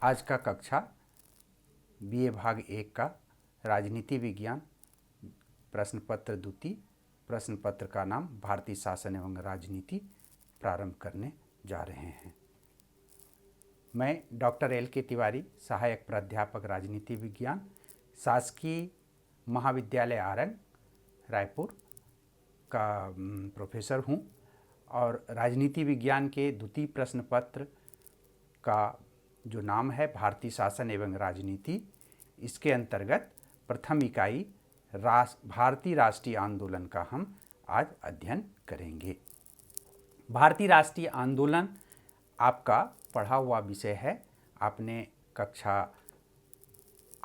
आज का कक्षा बीए भाग 1 का राजनीति विज्ञान प्रश्न पत्र द्वितीय प्रश्न पत्र का नाम भारतीय शासन एवं राजनीति प्रारंभ करने जा रहे हैं। मैं डॉक्टर एल के तिवारी, सहायक प्राध्यापक राजनीति विज्ञान, शासकीय महाविद्यालय आरंग रायपुर का प्रोफेसर हूँ और राजनीति विज्ञान के द्वितीय प्रश्न पत्र का जो नाम है भारतीय शासन एवं राजनीति, इसके अंतर्गत प्रथम इकाई भारतीय राष्ट्रीय आंदोलन का हम आज अध्ययन करेंगे। भारतीय राष्ट्रीय आंदोलन आपका पढ़ा हुआ विषय है। आपने कक्षा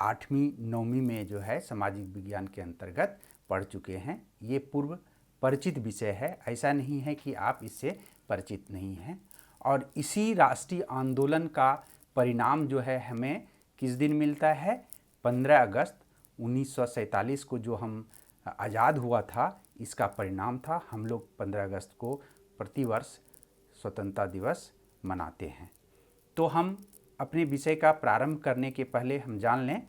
8वीं 9वीं में जो है सामाजिक विज्ञान के अंतर्गत पढ़ चुके हैं। ये पूर्व परिचित विषय है, ऐसा नहीं है कि आप इससे परिचित नहीं हैं। और इसी राष्ट्रीय आंदोलन का परिणाम जो है हमें किस दिन मिलता है? 15 अगस्त 1947 को जो हम आज़ाद हुआ था, इसका परिणाम था। हम लोग 15 अगस्त को प्रतिवर्ष स्वतंत्रता दिवस मनाते हैं। तो हम अपने विषय का प्रारंभ करने के पहले हम जान लें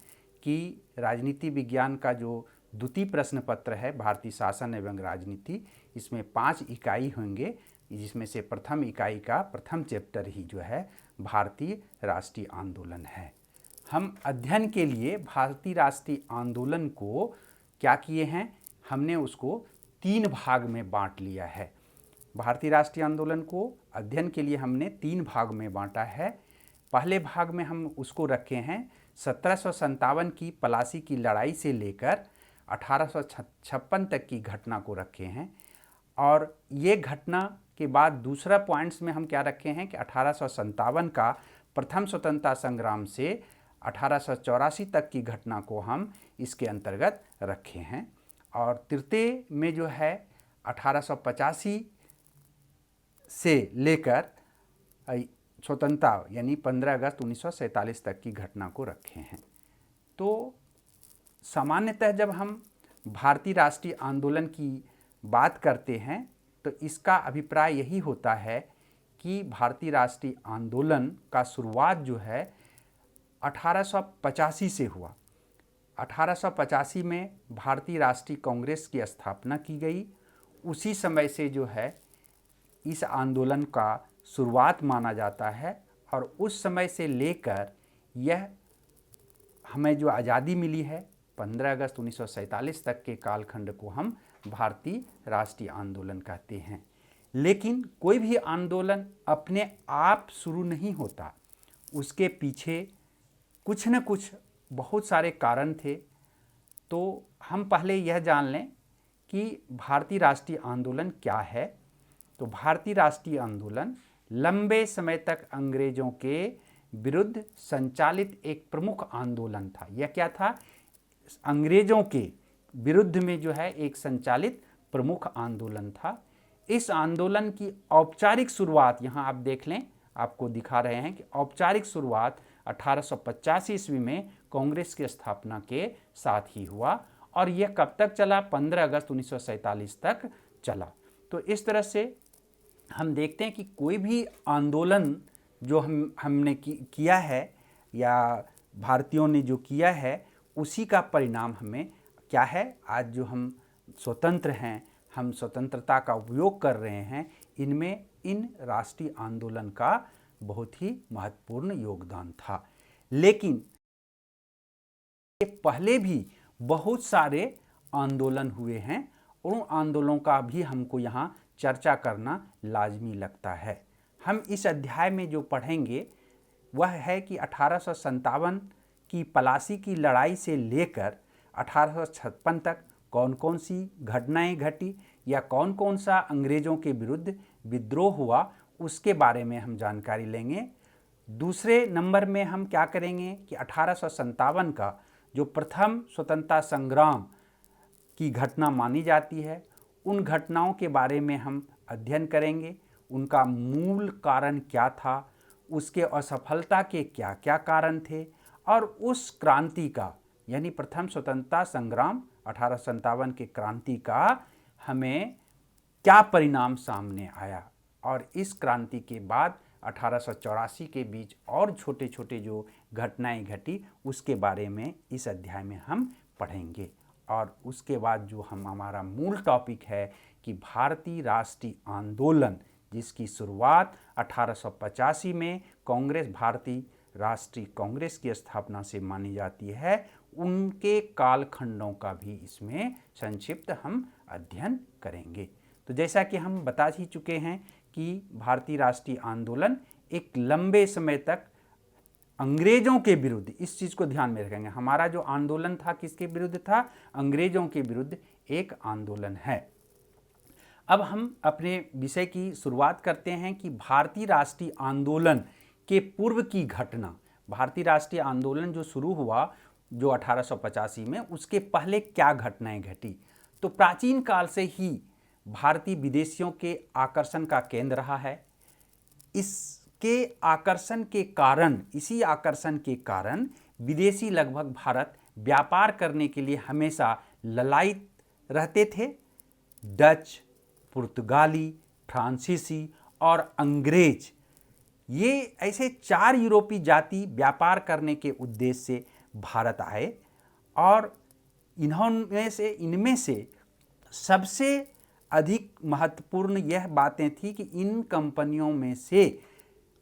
कि राजनीति विज्ञान का जो द्वितीय प्रश्न पत्र है भारतीय शासन एवं राजनीति, इसमें 5 इकाई होंगे, जिसमें से प्रथम इकाई का प्रथम चैप्टर ही जो है भारतीय राष्ट्रीय आंदोलन है। हम अध्ययन के लिए भारतीय राष्ट्रीय आंदोलन को क्या किए हैं? हमने उसको 3 भाग में बांट लिया है। भारतीय राष्ट्रीय आंदोलन को अध्ययन के लिए हमने 3 भाग में बांटा है। पहले भाग में हम उसको रखे हैं 1757 की पलासी की लड़ाई से लेकर 1856 तक की घटना को रखे हैं। और ये घटना के बाद दूसरा पॉइंट्स में हम क्या रखे हैं कि 1857 का प्रथम स्वतंत्रता संग्राम से 1884 तक की घटना को हम इसके अंतर्गत रखे हैं। और तृतीय में जो है 1885 से लेकर स्वतंत्रता यानी 15 अगस्त 1947 तक की घटना को रखे हैं। तो सामान्यतः जब हम भारतीय राष्ट्रीय आंदोलन की बात करते हैं तो इसका अभिप्राय यही होता है कि भारतीय राष्ट्रीय आंदोलन का शुरुआत जो है 1885 से हुआ। 1885 में भारतीय राष्ट्रीय कांग्रेस की स्थापना की गई। उसी समय से जो है इस आंदोलन का शुरुआत माना जाता है और उस समय से लेकर यह हमें जो आज़ादी मिली है 15 अगस्त 1947 तक के कालखंड को हम भारतीय राष्ट्रीय आंदोलन कहते हैं। लेकिन कोई भी आंदोलन अपने आप शुरू नहीं होता, उसके पीछे कुछ न कुछ बहुत सारे कारण थे। तो हम पहले यह जान लें कि भारतीय राष्ट्रीय आंदोलन क्या है। तो भारतीय राष्ट्रीय आंदोलन लंबे समय तक अंग्रेज़ों के विरुद्ध संचालित एक प्रमुख आंदोलन था। यह क्या था? अंग्रेज़ों के विरुद्ध में जो है एक संचालित प्रमुख आंदोलन था। इस आंदोलन की औपचारिक शुरुआत यहाँ आप देख लें, आपको दिखा रहे हैं कि औपचारिक शुरुआत 1885 ईस्वी में कांग्रेस की स्थापना के साथ ही हुआ और यह कब तक चला? 15 अगस्त 1947 तक चला। तो इस तरह से हम देखते हैं कि कोई भी आंदोलन जो हमने किया है या भारतीयों ने जो किया है, उसी का परिणाम हमें क्या है? आज जो हम स्वतंत्र हैं, हम स्वतंत्रता का उपयोग कर रहे हैं, इनमें इन राष्ट्रीय आंदोलन का बहुत ही महत्वपूर्ण योगदान था। लेकिन पहले भी बहुत सारे आंदोलन हुए हैं और उन आंदोलनों का भी हमको यहाँ चर्चा करना लाजमी लगता है। हम इस अध्याय में जो पढ़ेंगे वह है कि 1857 की पलासी की लड़ाई से लेकर 1856 तक कौन कौन सी घटनाएं घटी या कौन कौन सा अंग्रेज़ों के विरुद्ध विद्रोह हुआ, उसके बारे में हम जानकारी लेंगे। दूसरे नंबर में हम क्या करेंगे कि 1857 का जो प्रथम स्वतंत्रता संग्राम की घटना मानी जाती है, उन घटनाओं के बारे में हम अध्ययन करेंगे। उनका मूल कारण क्या था, उसके असफलता के क्या क्या कारण थे और उस क्रांति का यानी प्रथम स्वतंत्रता संग्राम 1857 के क्रांति का हमें क्या परिणाम सामने आया और इस क्रांति के बाद 1884 के बीच और छोटे छोटे जो घटनाएं घटी उसके बारे में इस अध्याय में हम पढ़ेंगे। और उसके बाद जो हमारा मूल टॉपिक है कि भारतीय राष्ट्रीय आंदोलन, जिसकी शुरुआत 1885 में कांग्रेस, भारतीय राष्ट्रीय कांग्रेस की स्थापना से मानी जाती है, उनके कालखंडों का भी इसमें संक्षिप्त हम अध्ययन करेंगे। तो जैसा कि हम बता ही चुके हैं कि भारतीय राष्ट्रीय आंदोलन एक लंबे समय तक अंग्रेजों के विरुद्ध, इस चीज़ को ध्यान में रखेंगे, हमारा जो आंदोलन था किसके विरुद्ध था? अंग्रेजों के विरुद्ध एक आंदोलन है। अब हम अपने विषय की शुरुआत करते हैं कि भारतीय राष्ट्रीय आंदोलन के पूर्व की घटना, भारतीय राष्ट्रीय आंदोलन जो शुरू हुआ जो 1885 में, उसके पहले क्या घटनाएं घटी। तो प्राचीन काल से ही भारतीय विदेशियों के आकर्षण का केंद्र रहा है। इसके आकर्षण के कारण, इसी आकर्षण के कारण विदेशी लगभग भारत व्यापार करने के लिए हमेशा ललायित रहते थे। डच, पुर्तगाली, फ्रांसीसी और अंग्रेज, ये ऐसे 4 यूरोपीय जाति व्यापार करने के उद्देश्य से भारत आए और इनमें से सबसे अधिक महत्वपूर्ण यह बातें थी कि इन कंपनियों में से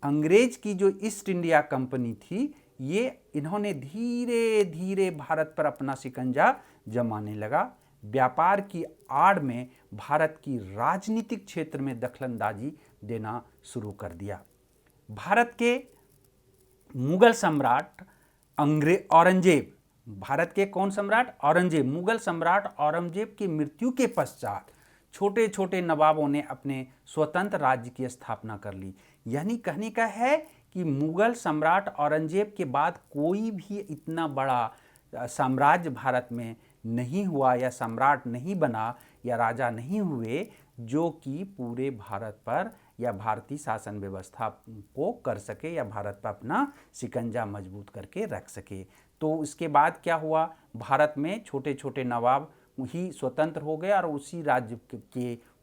अंग्रेज की जो ईस्ट इंडिया कंपनी थी, ये इन्होंने धीरे धीरे भारत पर अपना शिकंजा जमाने लगा। व्यापार की आड़ में भारत की राजनीतिक क्षेत्र में दखलंदाजी देना शुरू कर दिया। भारत के मुगल सम्राट औरंगजेब, भारत के कौन सम्राट? औरंगजेब। मुगल सम्राट औरंगजेब की मृत्यु के पश्चात छोटे छोटे नवाबों ने अपने स्वतंत्र राज्य की स्थापना कर ली। यानी कहने का है कि मुगल सम्राट औरंगजेब के बाद कोई भी इतना बड़ा साम्राज्य भारत में नहीं हुआ, या सम्राट नहीं बना, या राजा नहीं हुए जो कि पूरे भारत पर या भारतीय शासन व्यवस्था को कर सके या भारत पर अपना शिकंजा मजबूत करके रख सके। तो इसके बाद क्या हुआ? भारत में छोटे छोटे नवाब ही स्वतंत्र हो गए और उसी राज्य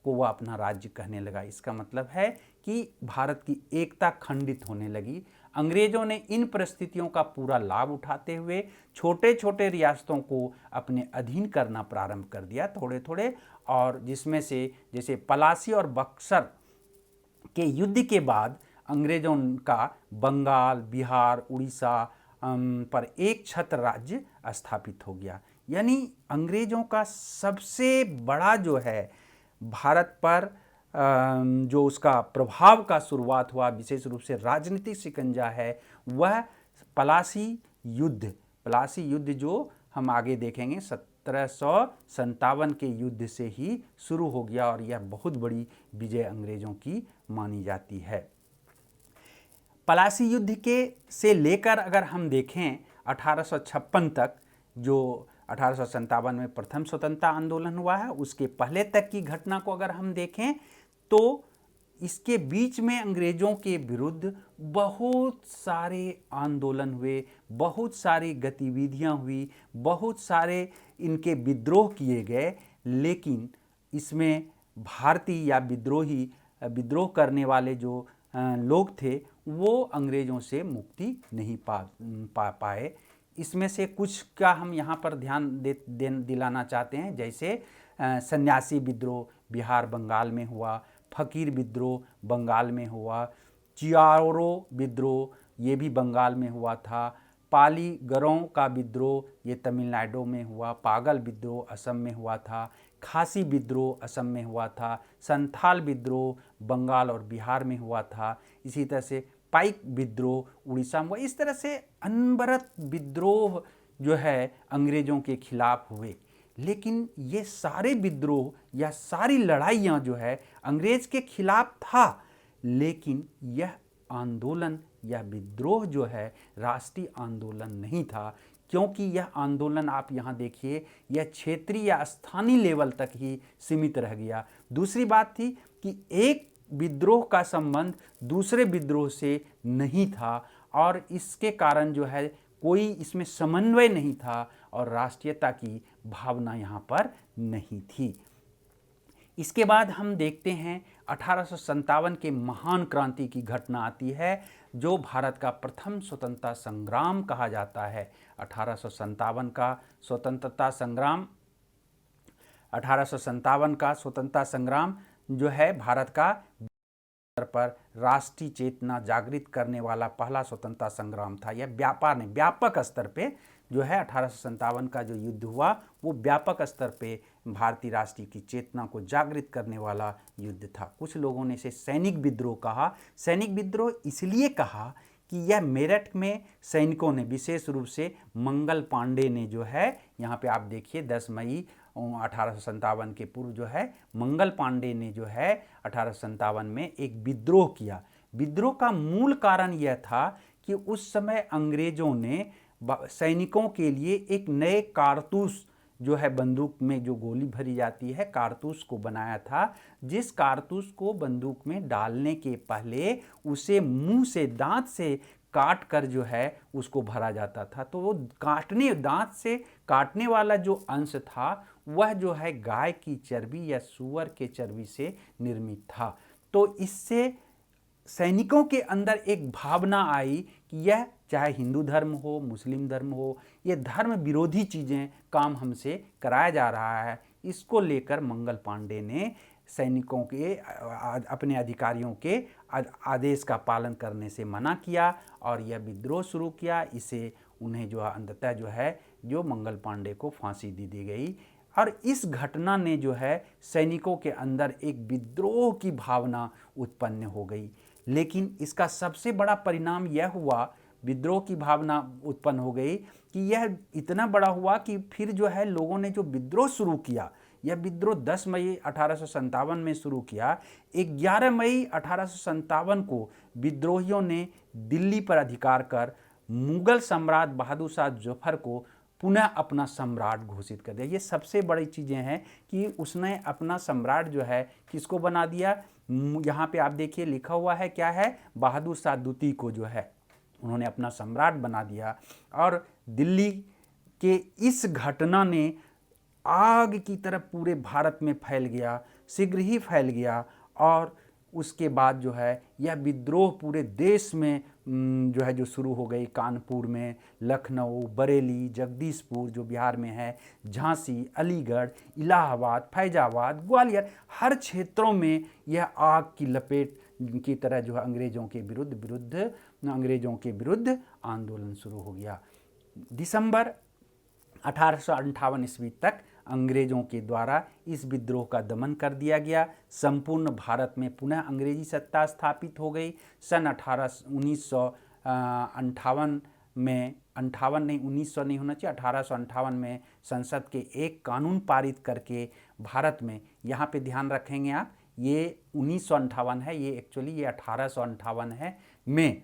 को वह अपना राज्य कहने लगा। इसका मतलब है कि भारत की एकता खंडित होने लगी। अंग्रेजों ने इन परिस्थितियों का पूरा लाभ उठाते हुए छोटे छोटे रियासतों को अपने अधीन करना प्रारंभ कर दिया थोड़े थोड़े, और जिसमें से जैसे पलासी और बक्सर के युद्ध के बाद अंग्रेजों का बंगाल, बिहार, उड़ीसा पर एक छत्र राज्य स्थापित हो गया। यानी अंग्रेजों का सबसे बड़ा जो है भारत पर जो उसका प्रभाव का शुरुआत हुआ, विशेष रूप से राजनीतिक शिकंजा है, वह पलासी युद्ध जो हम आगे देखेंगे 1757 के युद्ध से ही शुरू हो गया, और यह बहुत बड़ी विजय अंग्रेजों की मानी जाती है। पलासी युद्ध के से लेकर अगर हम देखें 1856 तक, जो 1857 में प्रथम स्वतंत्रता आंदोलन हुआ है, उसके पहले तक की घटना को अगर हम देखें तो इसके बीच में अंग्रेजों के विरुद्ध बहुत सारे आंदोलन हुए, बहुत सारी गतिविधियां हुई, बहुत सारे इनके विद्रोह किए गए, लेकिन इसमें भारतीय या विद्रोह करने वाले जो लोग थे वो अंग्रेजों से मुक्ति नहीं पाए। इसमें से कुछ का हम यहाँ पर ध्यान दिलाना चाहते हैं, जैसे सन्यासी विद्रोह बिहार बंगाल में हुआ, फकीर विद्रोह बंगाल में हुआ, चियारो विद्रोह ये भी बंगाल में हुआ था, पाली गरों का विद्रोह ये तमिलनाडु में हुआ, पागल विद्रोह असम में हुआ था, खासी विद्रोह असम में हुआ था, संथाल विद्रोह बंगाल और बिहार में हुआ था, इसी तरह से पाइक विद्रोह उड़ीसा में हुआ। इस तरह से अनवरत विद्रोह जो है अंग्रेजों के खिलाफ हुए। लेकिन ये सारे विद्रोह या सारी लड़ाइयाँ जो है अंग्रेज के खिलाफ था, लेकिन यह आंदोलन या विद्रोह जो है राष्ट्रीय आंदोलन नहीं था, क्योंकि यह आंदोलन आप यहाँ देखिए यह क्षेत्रीय या स्थानीय लेवल तक ही सीमित रह गया। दूसरी बात थी कि एक विद्रोह का संबंध दूसरे विद्रोह से नहीं था, और इसके कारण जो है कोई इसमें समन्वय नहीं था और राष्ट्रीयता की भावना यहाँ पर नहीं थी। इसके बाद हम देखते हैं 1857 के महान क्रांति की घटना आती है, जो भारत का प्रथम स्वतंत्रता संग्राम कहा जाता है। 1857 का स्वतंत्रता संग्राम 1857 का स्वतंत्रता संग्राम जो है भारत का स्तर पर राष्ट्रीय चेतना जागृत करने वाला पहला स्वतंत्रता संग्राम था। यह व्यापक स्तर पे जो है 1857 का जो युद्ध हुआ वो व्यापक स्तर पे भारतीय राष्ट्रीय की चेतना को जागृत करने वाला युद्ध था। कुछ लोगों ने इसे सैनिक विद्रोह कहा। सैनिक विद्रोह इसलिए कहा कि यह मेरठ में सैनिकों ने, विशेष रूप से मंगल पांडे ने जो है, यहाँ पे आप देखिए 10 मई 1857 के पूर्व जो है मंगल पांडे ने जो है 1857 में एक विद्रोह किया। विद्रोह का मूल कारण यह था कि उस समय अंग्रेजों ने सैनिकों के लिए एक नए कारतूस जो है बंदूक में जो गोली भरी जाती है कारतूस को बनाया था, जिस कारतूस को बंदूक में डालने के पहले उसे मुंह से, दांत से काट कर जो है उसको भरा जाता था। तो वो दांत से काटने वाला जो अंश था वह जो है गाय की चर्बी या सूअर के चर्बी से निर्मित था। तो इससे सैनिकों के अंदर एक भावना आई कि यह चाहे हिंदू धर्म हो, मुस्लिम धर्म हो, ये धर्म विरोधी चीज़ें काम हमसे कराया जा रहा है। इसको लेकर मंगल पांडे ने सैनिकों के, अपने अधिकारियों के आदेश का पालन करने से मना किया और यह विद्रोह शुरू किया। इसे उन्हें जो अंततः जो है जो मंगल पांडे को फांसी दे दी गई। और इस घटना ने जो है सैनिकों के अंदर एक विद्रोह की भावना उत्पन्न हो गई। लेकिन इसका सबसे बड़ा परिणाम यह हुआ, विद्रोह की भावना उत्पन्न हो गई, कि यह इतना बड़ा हुआ कि फिर जो है लोगों ने जो विद्रोह शुरू किया, यह विद्रोह 10 मई 1857 में शुरू किया। 11 मई 1857 को विद्रोहियों ने दिल्ली पर अधिकार कर मुगल सम्राट बहादुर शाह जफर को पुनः अपना सम्राट घोषित कर दिया। ये सबसे बड़ी चीज़ें हैं कि उसने अपना सम्राट जो है किसको बना दिया। यहाँ पे आप देखिए लिखा हुआ है क्या है, बहादुर शाह द्वितीय को जो है उन्होंने अपना सम्राट बना दिया। और दिल्ली के इस घटना ने आग की तरह पूरे भारत में फैल गया, शीघ्र ही फैल गया। और उसके बाद जो है यह विद्रोह पूरे देश में जो है जो शुरू हो गई। कानपुर में, लखनऊ, बरेली, जगदीशपुर जो बिहार में है, झांसी, अलीगढ़, इलाहाबाद, फैजाबाद, ग्वालियर, हर क्षेत्रों में यह आग की लपेट की तरह जो है अंग्रेजों के विरुद्ध आंदोलन शुरू हो गया। दिसंबर 1858 ईस्वी तक अंग्रेजों के द्वारा इस विद्रोह का दमन कर दिया गया। संपूर्ण भारत में पुनः अंग्रेजी सत्ता स्थापित हो गई। सन 1958 में, 1900 नहीं होना चाहिए, 1858 में संसद के एक कानून पारित करके भारत में, यहाँ पे ध्यान रखेंगे आप, ये 1958 है, ये एक्चुअली ये 1858 है, में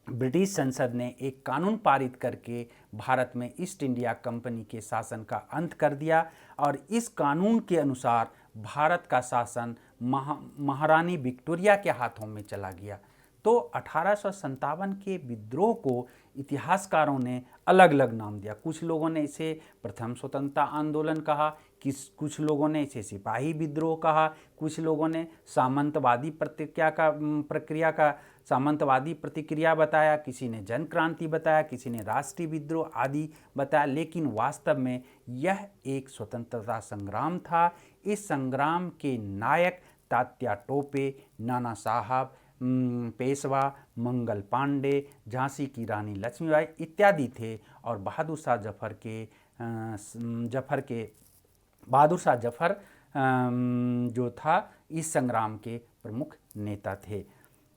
ब्रिटिश संसद ने एक कानून पारित करके भारत में ईस्ट इंडिया कंपनी के शासन का अंत कर दिया। और इस कानून के अनुसार भारत का शासन महारानी विक्टोरिया के हाथों में चला गया। तो 1857 के विद्रोह को इतिहासकारों ने अलग अलग नाम दिया। कुछ लोगों ने इसे प्रथम स्वतंत्रता आंदोलन कहा, कुछ लोगों ने इसे सिपाही विद्रोह कहा, कुछ लोगों ने सामंतवादी प्रतिक्रिया बताया, किसी ने जन क्रांति बताया, किसी ने राष्ट्रीय विद्रोह आदि बताया। लेकिन वास्तव में यह एक स्वतंत्रता संग्राम था। इस संग्राम के नायक तात्या टोपे, नाना साहब, पेशवा, मंगल पांडे, झांसी की रानी लक्ष्मीबाई इत्यादि थे। और बहादुर शाह जफर जो था इस संग्राम के प्रमुख नेता थे।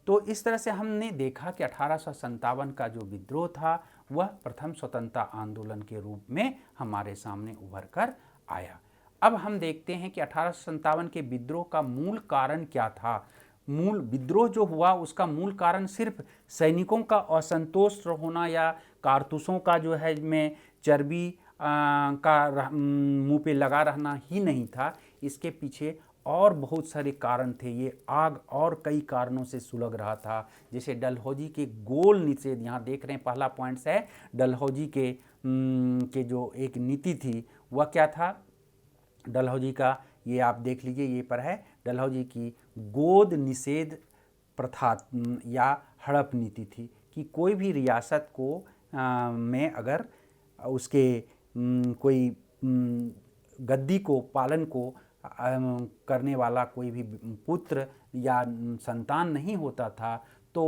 तो इस तरह से हमने देखा कि 1857 का जो विद्रोह था वह प्रथम स्वतंत्रता आंदोलन के रूप में हमारे सामने उभर कर आया। अब हम देखते हैं कि 1857 के विद्रोह का मूल कारण क्या था। मूल विद्रोह जो हुआ उसका मूल कारण सिर्फ सैनिकों का असंतोष होना या कारतूसों का जो है में चर्बी का मुंह पे लगा रहना ही नहीं था। इसके पीछे और बहुत सारे कारण थे। ये आग और कई कारणों से सुलग रहा था। जैसे डलहौजी के गोल निषेध, यहाँ देख रहे हैं पहला पॉइंट्स है डलहौजी के जो एक नीति थी वह क्या था। डलहौजी का ये आप देख लीजिए, ये पर है डलहौजी की गोद निषेध प्रथा या हड़प नीति थी कि कोई भी रियासत को में अगर उसके कोई गद्दी को पालन को करने वाला कोई भी पुत्र या संतान नहीं होता था तो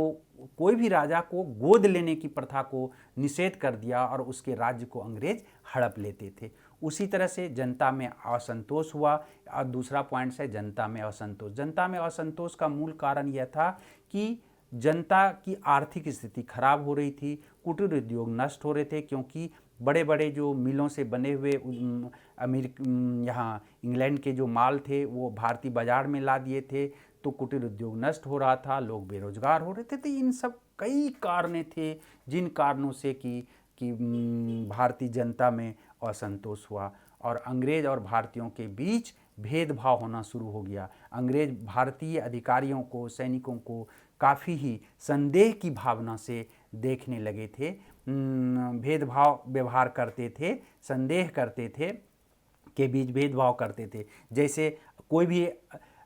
कोई भी राजा को गोद लेने की प्रथा को निषेध कर दिया और उसके राज्य को अंग्रेज हड़प लेते थे। उसी तरह से जनता में असंतोष हुआ। और दूसरा पॉइंट है जनता में असंतोष। जनता में असंतोष का मूल कारण यह था कि जनता की आर्थिक स्थिति खराब हो रही थी, कुटीर उद्योग नष्ट हो रहे थे, क्योंकि बड़े बड़े जो मिलों से बने हुए यहाँ इंग्लैंड के जो माल थे वो भारतीय बाजार में ला दिए थे, तो कुटीर उद्योग नष्ट हो रहा था, लोग बेरोजगार हो रहे थे। तो इन सब कई कारण थे जिन कारणों से कि भारतीय जनता में असंतोष हुआ और अंग्रेज और भारतीयों के बीच भेदभाव होना शुरू हो गया। अंग्रेज भारतीय अधिकारियों को, सैनिकों को काफ़ी ही संदेह की भावना से देखने लगे थे, भेदभाव व्यवहार करते थे, संदेह करते थे, के बीच भेदभाव करते थे। जैसे कोई भी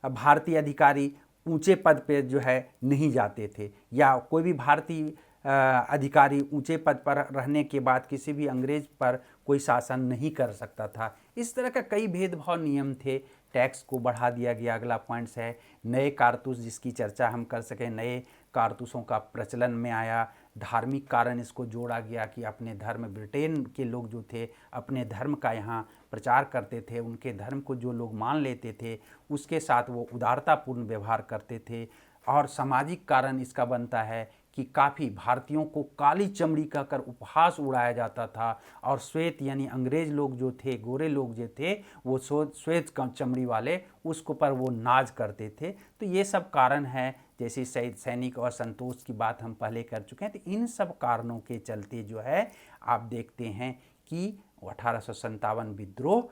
भारतीय अधिकारी ऊंचे पद पे जो है नहीं जाते थे, या कोई भी भारतीय अधिकारी ऊंचे पद पर रहने के बाद किसी भी अंग्रेज पर कोई शासन नहीं कर सकता था। इस तरह का कई भेदभाव नियम थे। टैक्स को बढ़ा दिया गया। अगला पॉइंट्स है नए कारतूस, जिसकी चर्चा हम कर सकें। नए कारतूसों का प्रचलन में आया। धार्मिक कारण इसको जोड़ा गया कि अपने धर्म, ब्रिटेन के लोग जो थे अपने धर्म का यहाँ प्रचार करते थे, उनके धर्म को जो लोग मान लेते थे उसके साथ वो उदारतापूर्ण व्यवहार करते थे। और सामाजिक कारण इसका बनता है कि काफ़ी भारतीयों को काली चमड़ी कहकर उपहास उड़ाया जाता था, और श्वेत यानी अंग्रेज लोग जो थे, गोरे लोग जो थे, वो श्वेत चमड़ी वाले उसको पर वो नाज करते थे। तो ये सब कारण है। जैसे सैनिक असंतोष की बात हम पहले कर चुके हैं। तो इन सब कारणों के चलते जो है आप देखते हैं कि 1857 विद्रोह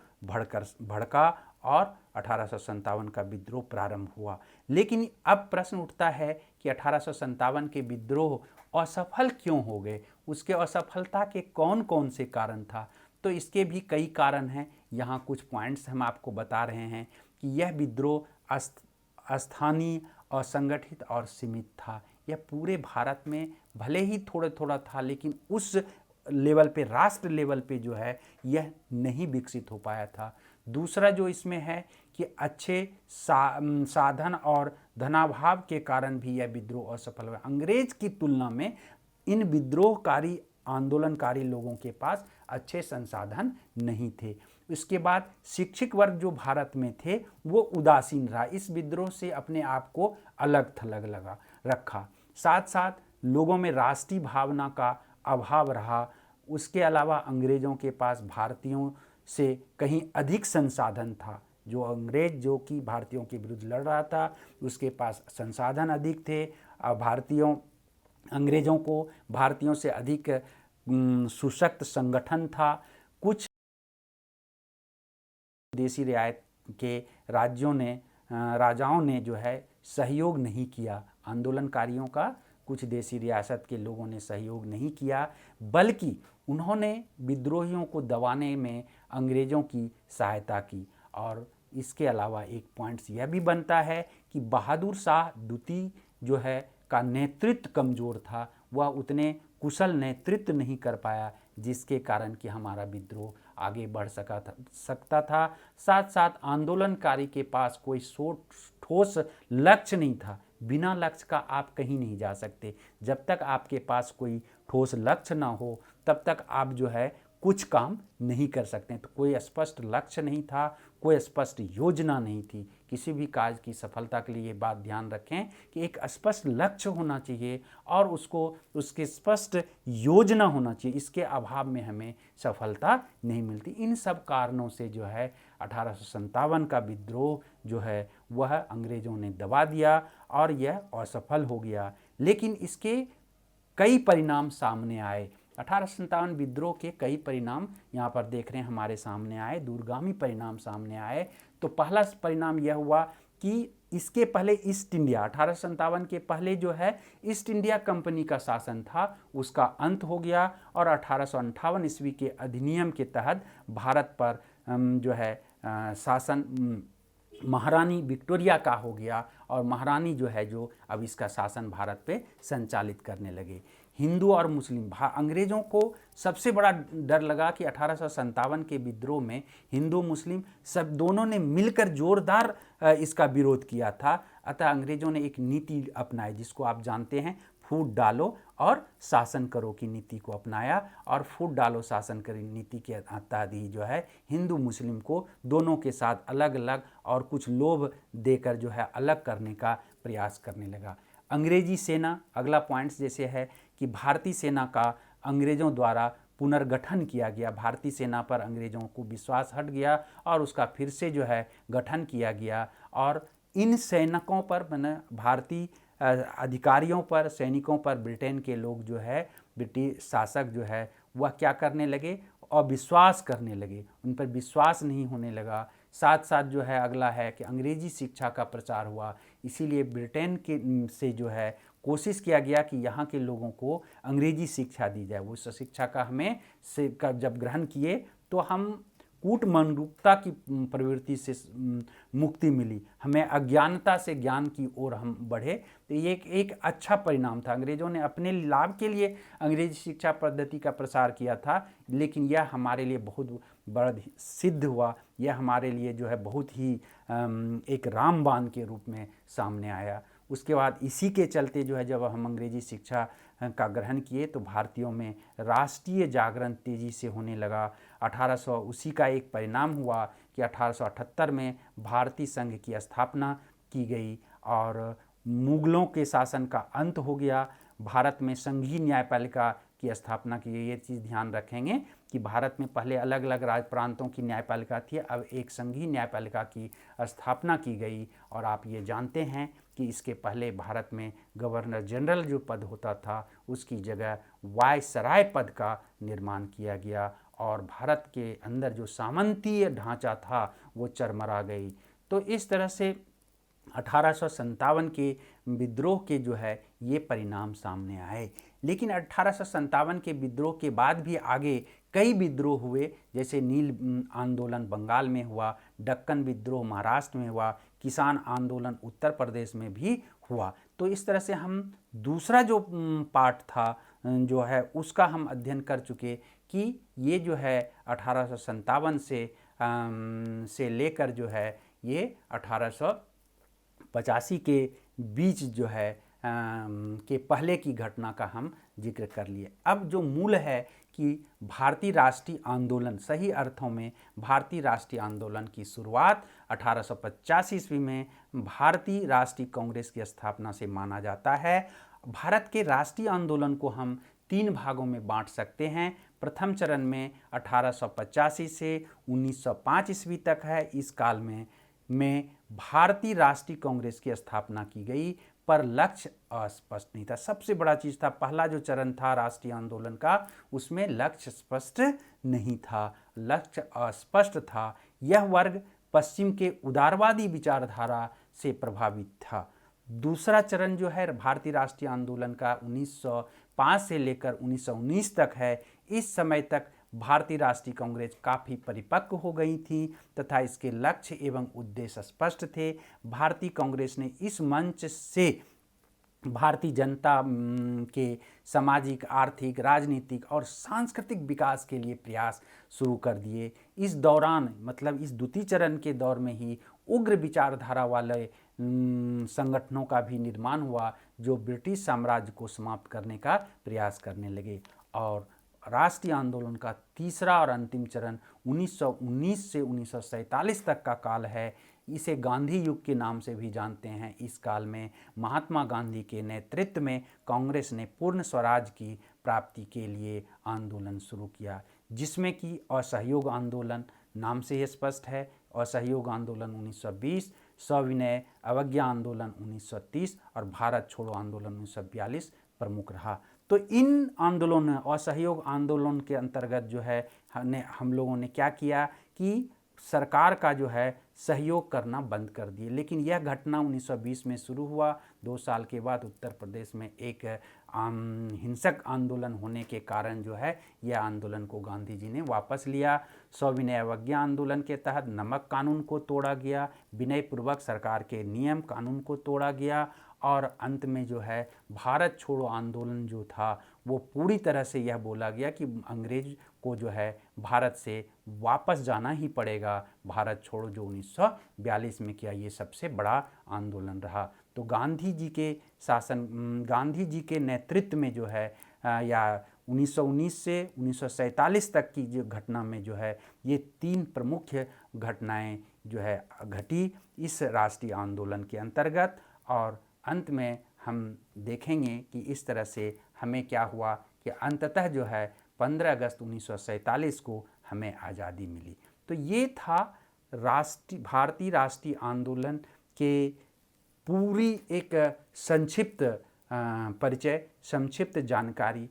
भड़का और 1857 का विद्रोह प्रारंभ हुआ। लेकिन अब प्रश्न उठता है कि 1857 के विद्रोह असफल क्यों हो गए, उसके असफलता के कौन कौन से कारण था। तो इसके भी कई कारण हैं। यहाँ कुछ पॉइंट्स हम आपको बता रहे हैं कि यह विद्रोह स्थानीय, असंगठित और सीमित था। यह पूरे भारत में भले ही थोड़ा थोड़ा था, लेकिन उस लेवल पे, राष्ट्र लेवल पे जो है यह नहीं विकसित हो पाया था। दूसरा जो इसमें है कि अच्छे साधन और धनाभाव के कारण भी यह विद्रोह असफल हुआ। अंग्रेज की तुलना में इन विद्रोहकारी आंदोलनकारी लोगों के पास अच्छे संसाधन नहीं थे। इसके बाद शिक्षित वर्ग जो भारत में थे वो उदासीन रहा, इस विद्रोह से अपने आप को अलग थलग रखा। साथ साथ लोगों में राष्ट्रीय भावना का अभाव रहा। उसके अलावा अंग्रेज़ों के पास भारतीयों से कहीं अधिक संसाधन था। जो अंग्रेज जो कि भारतीयों के विरुद्ध लड़ रहा था उसके पास संसाधन अधिक थे। अंग्रेज़ों को भारतीयों से अधिक सशक्त संगठन था। कुछ देशी रियायत के राजाओं ने जो है सहयोग नहीं किया आंदोलनकारियों का। कुछ देशी रियासत के लोगों ने सहयोग नहीं किया, बल्कि उन्होंने विद्रोहियों को दबाने में अंग्रेज़ों की सहायता की। और इसके अलावा एक पॉइंट्स यह भी बनता है कि बहादुर शाह द्वितीय जो है का नेतृत्व कमज़ोर था। वह उतने कुशल नेतृत्व नहीं कर पाया, जिसके कारण कि हमारा विद्रोह आगे बढ़ सकता था। साथ साथ आंदोलनकारी के पास कोई ठोस लक्ष्य नहीं था। बिना लक्ष्य का आप कहीं नहीं जा सकते। जब तक आपके पास कोई ठोस लक्ष्य ना हो तब तक आप जो है कुछ काम नहीं कर सकते। तो कोई स्पष्ट लक्ष्य नहीं था, कोई स्पष्ट योजना नहीं थी। किसी भी कार्य की सफलता के लिए ये बात ध्यान रखें कि एक स्पष्ट लक्ष्य होना चाहिए और उसके स्पष्ट योजना होना चाहिए। इसके अभाव में हमें सफलता नहीं मिलती। इन सब कारणों से जो है 1857 का विद्रोह जो है वह अंग्रेज़ों ने दबा दिया और यह असफल हो गया। लेकिन इसके कई परिणाम सामने आए। 1857 विद्रोह के कई परिणाम यहाँ पर देख रहे हैं हमारे सामने आए, दूरगामी परिणाम सामने आए। तो पहला परिणाम यह हुआ कि इसके पहले ईस्ट इंडिया, 1857 के पहले जो है ईस्ट इंडिया कंपनी का शासन था, उसका अंत हो गया और 1858 ईस्वी के अधिनियम के तहत भारत पर जो है शासन महारानी विक्टोरिया का हो गया, और महारानी जो है जो अब इसका शासन भारत पे संचालित करने लगे। हिंदू और मुस्लिम, अंग्रेज़ों को सबसे बड़ा डर लगा कि 1857 के विद्रोह में हिंदू मुस्लिम सब दोनों ने मिलकर जोरदार इसका विरोध किया था। अतः अंग्रेज़ों ने एक नीति अपनाई जिसको आप जानते हैं, फूट डालो और शासन करो की नीति को अपनाया, और फूट डालो शासन करो नीति के तहत ही जो है हिंदू मुस्लिम को दोनों के साथ अलग अलग और कुछ लोभ देकर जो है अलग करने का प्रयास करने लगा। अंग्रेजी सेना, अगला पॉइंट्स जैसे है कि भारतीय सेना का अंग्रेज़ों द्वारा पुनर्गठन किया गया। भारतीय सेना पर अंग्रेज़ों को विश्वास हट गया और उसका फिर से जो है गठन किया गया, और इन सैनिकों पर, मैंने भारतीय अधिकारियों पर, सैनिकों पर ब्रिटेन के लोग जो है, ब्रिटिश शासक जो है वह क्या करने लगे, अविश्वास करने लगे, उन पर विश्वास नहीं होने लगा। साथ साथ जो है अगला है कि अंग्रेजी शिक्षा का प्रचार हुआ, इसीलिए ब्रिटेन के से जो है कोशिश किया गया कि यहाँ के लोगों को अंग्रेजी शिक्षा दी जाए। वो शिक्षा का हमें से जब ग्रहण किए तो हम कूटमंडूकता की प्रवृत्ति से मुक्ति मिली, हमें अज्ञानता से ज्ञान की ओर हम बढ़े। तो ये एक अच्छा परिणाम था। अंग्रेज़ों ने अपने लाभ के लिए अंग्रेजी शिक्षा पद्धति का प्रसार किया था, लेकिन यह हमारे लिए बहुत बड़ा सिद्ध हुआ। यह हमारे लिए जो है बहुत ही एक रामबाण के रूप में सामने आया। उसके बाद इसी के चलते जो है जब हम अंग्रेजी शिक्षा का ग्रहण किए तो भारतीयों में राष्ट्रीय जागरण तेज़ी से होने लगा। 1800 उसी का एक परिणाम हुआ कि 1878 में भारतीय संघ की स्थापना की गई और मुगलों के शासन का अंत हो गया। भारत में संघीय न्यायपालिका की स्थापना की गई। ये चीज़ ध्यान रखेंगे कि भारत में पहले अलग अलग राज्य प्रांतों की न्यायपालिका थी, अब एक संघीय न्यायपालिका की स्थापना की गई। और आप ये जानते हैं कि इसके पहले भारत में गवर्नर जनरल जो पद होता था उसकी जगह वायसराय पद का निर्माण किया गया, और भारत के अंदर जो सामंतीय ढांचा था वो चरमरा गई। तो इस तरह से 1857 के विद्रोह के जो है ये परिणाम सामने आए। लेकिन 1857 के विद्रोह के बाद भी आगे कई विद्रोह हुए, जैसे नील आंदोलन बंगाल में हुआ, दक्कन विद्रोह महाराष्ट्र में हुआ, किसान आंदोलन उत्तर प्रदेश में भी हुआ। तो इस तरह से हम दूसरा जो पार्ट था जो है उसका हम अध्ययन कर चुके कि ये जो है 1857 से लेकर जो है ये 1885 के बीच जो है के पहले की घटना का हम जिक्र कर लिए। अब जो मूल है कि भारतीय राष्ट्रीय आंदोलन, सही अर्थों में भारतीय राष्ट्रीय आंदोलन की शुरुआत 1885 ईस्वी में भारतीय राष्ट्रीय कांग्रेस की स्थापना से माना जाता है। भारत के राष्ट्रीय आंदोलन को हम 3 भागों में बांट सकते हैं। प्रथम चरण में 1885 से 1905 ईस्वी तक है। इस काल में भारतीय राष्ट्रीय कांग्रेस की स्थापना की गई, पर लक्ष्य अस्पष्ट नहीं था। सबसे बड़ा चीज़ था, पहला जो चरण था राष्ट्रीय आंदोलन का उसमें लक्ष्य स्पष्ट नहीं था, लक्ष्य अस्पष्ट था। यह वर्ग पश्चिम के उदारवादी विचारधारा से प्रभावित था। दूसरा चरण जो है भारतीय राष्ट्रीय आंदोलन का 1905 से लेकर 1919 तक है। इस समय तक भारतीय राष्ट्रीय कांग्रेस काफ़ी परिपक्व हो गई थी तथा इसके लक्ष्य एवं उद्देश्य स्पष्ट थे। भारतीय कांग्रेस ने इस मंच से भारतीय जनता के सामाजिक, आर्थिक, राजनीतिक और सांस्कृतिक विकास के लिए प्रयास शुरू कर दिए। इस दौरान, मतलब इस द्वितीय चरण के दौर में ही उग्र विचारधारा वाले संगठनों का भी निर्माण हुआ जो ब्रिटिश साम्राज्य को समाप्त करने का प्रयास करने लगे। और राष्ट्रीय आंदोलन का तीसरा और अंतिम चरण 1919 से 1947 तक का काल है। इसे गांधी युग के नाम से भी जानते हैं। इस काल में महात्मा गांधी के नेतृत्व में कांग्रेस ने पूर्ण स्वराज की प्राप्ति के लिए आंदोलन शुरू किया, जिसमें कि असहयोग आंदोलन नाम से ही स्पष्ट है। असहयोग आंदोलन 1920, सविनय अवज्ञा आंदोलन 1930 और भारत छोड़ो आंदोलन 1942 प्रमुख रहा। तो इन आंदोलनों, असहयोग आंदोलन के अंतर्गत जो है हम लोगों ने क्या किया कि सरकार का जो है सहयोग करना बंद कर दिए। लेकिन यह घटना 1920 में शुरू हुआ 2 साल के बाद उत्तर प्रदेश में एक हिंसक आंदोलन होने के कारण जो है यह आंदोलन को गांधी जी ने वापस लिया। सविनय अवज्ञा आंदोलन के तहत नमक कानून को तोड़ा गया, विनयपूर्वक सरकार के नियम कानून को तोड़ा गया और अंत में जो है भारत छोड़ो आंदोलन जो था वो पूरी तरह से यह बोला गया कि अंग्रेज को जो है भारत से वापस जाना ही पड़ेगा। भारत छोड़ो जो 1942 में किया, ये सबसे बड़ा आंदोलन रहा। तो गांधी जी के शासन, गांधी जी के नेतृत्व में जो है या 1919 से 1947 तक की जो घटना में जो है ये 3 प्रमुख घटनाएं जो है घटी इस राष्ट्रीय आंदोलन के अंतर्गत। और अंत में हम देखेंगे कि इस तरह से हमें क्या हुआ कि अंततः जो है 15 अगस्त 1947 को हमें आज़ादी मिली। तो ये था भारतीय राष्ट्रीय आंदोलन के पूरी एक संक्षिप्त परिचय, संक्षिप्त जानकारी।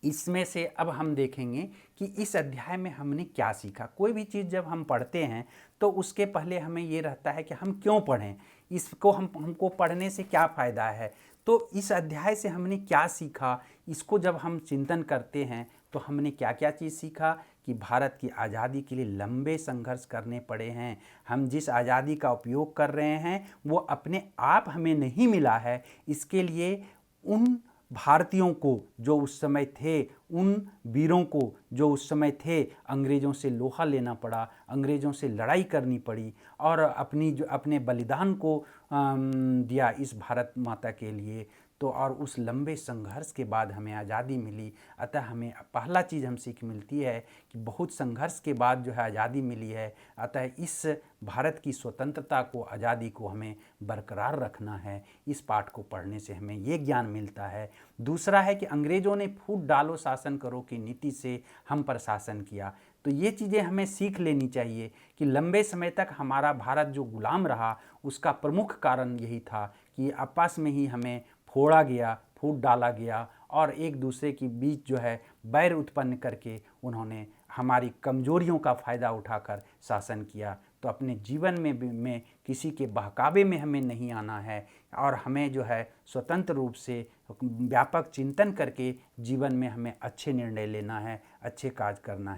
इसमें से अब हम देखेंगे कि इस अध्याय में हमने क्या सीखा। कोई भी चीज़ जब हम पढ़ते हैं तो उसके पहले हमें ये रहता है कि हम क्यों पढ़ें, इसको हमको पढ़ने से क्या फ़ायदा है। तो इस अध्याय से हमने क्या सीखा, इसको जब हम चिंतन करते हैं तो हमने क्या क्या चीज़ सीखा कि भारत की आज़ादी के लिए लंबे संघर्ष करने पड़े हैं। हम जिस आज़ादी का उपयोग कर रहे हैं वो अपने आप हमें नहीं मिला है, इसके लिए उन भारतीयों को जो उस समय थे, उन वीरों को जो उस समय थे, अंग्रेज़ों से लोहा लेना पड़ा, अंग्रेज़ों से लड़ाई करनी पड़ी और अपने बलिदान को दिया इस भारत माता के लिए। तो और उस लंबे संघर्ष के बाद हमें आज़ादी मिली। अतः हमें पहला चीज़ हम सीख मिलती है कि बहुत संघर्ष के बाद जो है आज़ादी मिली है। अतः इस भारत की स्वतंत्रता को, आज़ादी को हमें बरकरार रखना है। इस पाठ को पढ़ने से हमें ये ज्ञान मिलता है। दूसरा है कि अंग्रेज़ों ने फूट डालो शासन करो की नीति से हम पर शासन किया। तो ये चीज़ें हमें सीख लेनी चाहिए कि लंबे समय तक हमारा भारत जो गुलाम रहा उसका प्रमुख कारण यही था कि आपस में ही हमें फोड़ा गया, फूट डाला गया और एक दूसरे के बीच जो है बैर उत्पन्न करके उन्होंने हमारी कमजोरियों का फ़ायदा उठाकर शासन किया। तो अपने जीवन में किसी के बहकावे में हमें नहीं आना है और हमें जो है स्वतंत्र रूप से व्यापक चिंतन करके जीवन में हमें अच्छे निर्णय लेना है, अच्छे कार्य करना है।